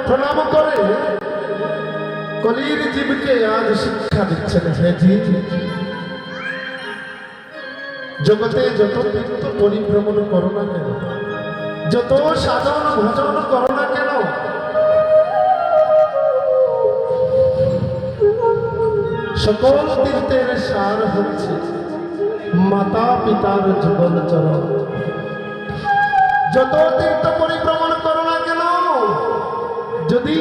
প্রণাম করে কলির জীবকে আজ শিক্ষা দিচ্ছেন। হে জীব, জগতে যত তীর্থ পরিভ্রমণ করো না কেন, যত সাধন ভজন করো না কেন, সকল তীর্থের সার হচ্ছে মাতা পিতার যুগল চরণ। যত তীর্থ পরিভ্রমণ করো না কেন, যদি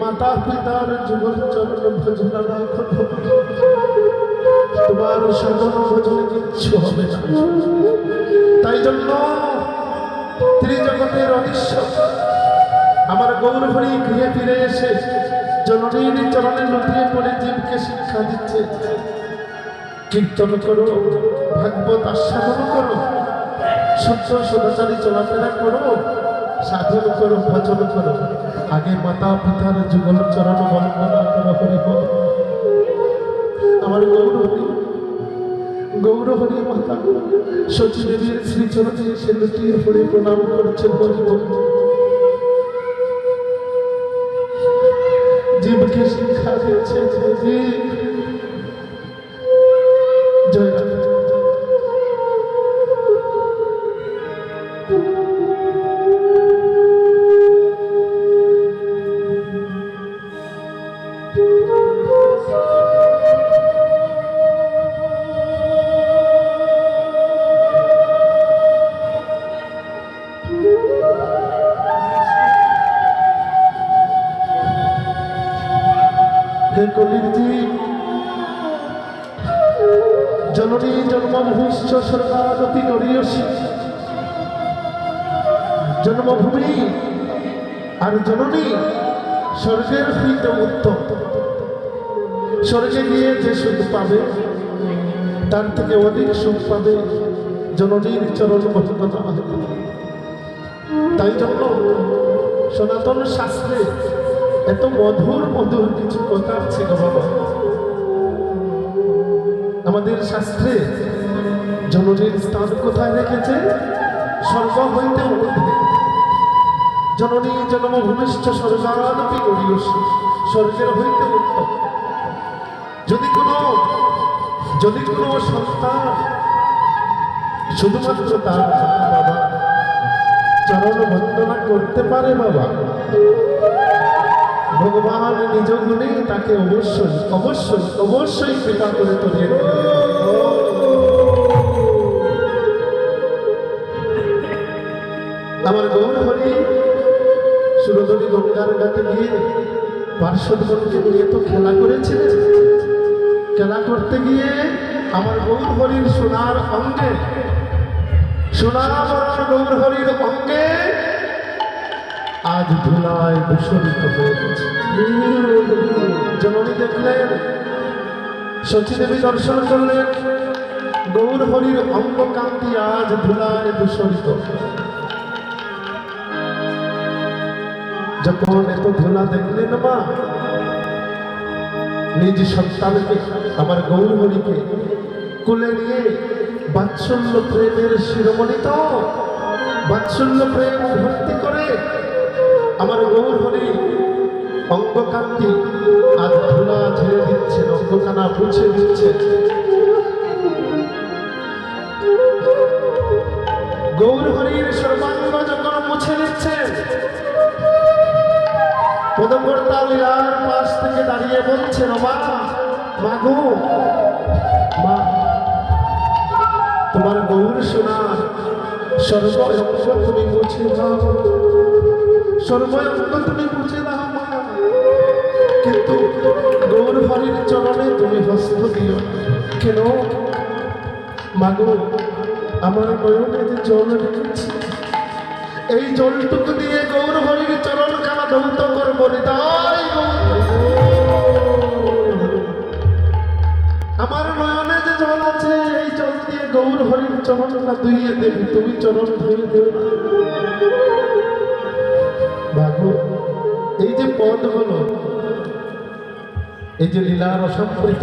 মাতা পিতার যুগল চরণ ভজন না করো, তোমার সাধন ভজনে কিচ্ছু হবে না। তাই জন্য ত্রিজগতের অধীশ্বর আমার গৌর হরি গৃহে ফিরে এসে জননীর চরণে লুটিয়ে পড়ে জীবকে শিক্ষা দিচ্ছে। কীর্তন করো, ভাগবত আস্বাদন করো, সত্য সদাচারী চলাফেরা করো, সাধন করো, ভজন করো, আগে মাতা পিতার যুগল চরণ বন্দনা করো। হরি বল। আমার গৌর হরি মাতা সচিদেবীর শ্রীচরণে এসে লুটিয়ে পড়ে প্রণাম করছেন। হরি বল। জীবকে শিক্ষা দিচ্ছে জয় রাধা। জননী জন্মভূমিশ্চ স্বর্গাদপি গরীয়সী। জন্মভূমি আর জননী স্বর্গের হইতে উত্তম। স্বর্গে গিয়ে যে সুখ পাবে তার থেকে অধিক সুখ পাবে জননীর চরণ বন্দনা। তাই জন্য সনাতন শাস্ত্রে এত মধুর মধুর কিছু কথা আছে গো বাবা। আমাদের শাস্ত্রে জননীর স্থান কোথায় রেখেছে? স্বর্গ হইতে ঊর্ধ্বে। জননী জন্মভূমিষ্ঠ স্বর্গাদপি গরীয়সী, স্বর্গের হইতে উত্তম। যদি কোনো সন্তান শুধুমাত্র তার বাবা চরণ বন্দনা করতে পারে বাবা, ভগবান নিজ গুণে তাকে অবশ্যই অবশ্যই অবশ্যই কৃপা করে তোলে। আমার গৌর হরি সুরধনী গঙ্গার ঘাটে গিয়ে পার্শ্বদগণকে নিয়ে তো খেলা করেছিলেন। খেলা করতে গিয়ে আমার গৌর হরির সোনার অঙ্গে, সোনার গৌর হরির অঙ্গে আজ ধুলায় দূষণিত হয়ে গেছে। জননী দেখলেন, সচিদেবী দর্শন করলেন, গৌর হরির অঙ্গ কান্তি আজ ধুলায় দূষণিত। যখন এত ধুলা দেখলেন মা, নিজ সন্তানকে আমার গৌর হরিকে কোলে নিয়ে বাৎসল্য প্রেমের শিরোমণি, তো বাৎসল্য প্রেম ভক্তি করে আমার গৌর হরি অঙ্গকান্তি আজ ধুলা ঝেড়ে দিচ্ছেন, অঙ্গকানা মুছে দিচ্ছেন। গৌর হরির সর্বাঙ্গ যখন মুছে দিচ্ছেন, পদকর্তা লীলার পাশ থেকে দাঁড়িয়ে বলছেন, মা মাগো মা, তোমার গৌর সোনার সর্বঙ্গ তুমি মুছে দাও, সর্বঙ্গ তুমি মুছে দাও মা, কিন্তু গৌর হরির চরণে তুমি হস্ত দিও। কেন মাগো, আমার নয়নে যে জল রেখেছি, এই জলটুকু দিয়ে গৌর হরির চরণ খানা ধৌত করবো। তাই আমার নয়নে যে জল আছে, এই জল দিয়ে গৌর হরির চরণটা ধুইয়ে দেবে, তুমি চরণ ধুয়ে দেবে। ভাগো, এই যে পদ হলো, এই যে লীলার অসম্পৃত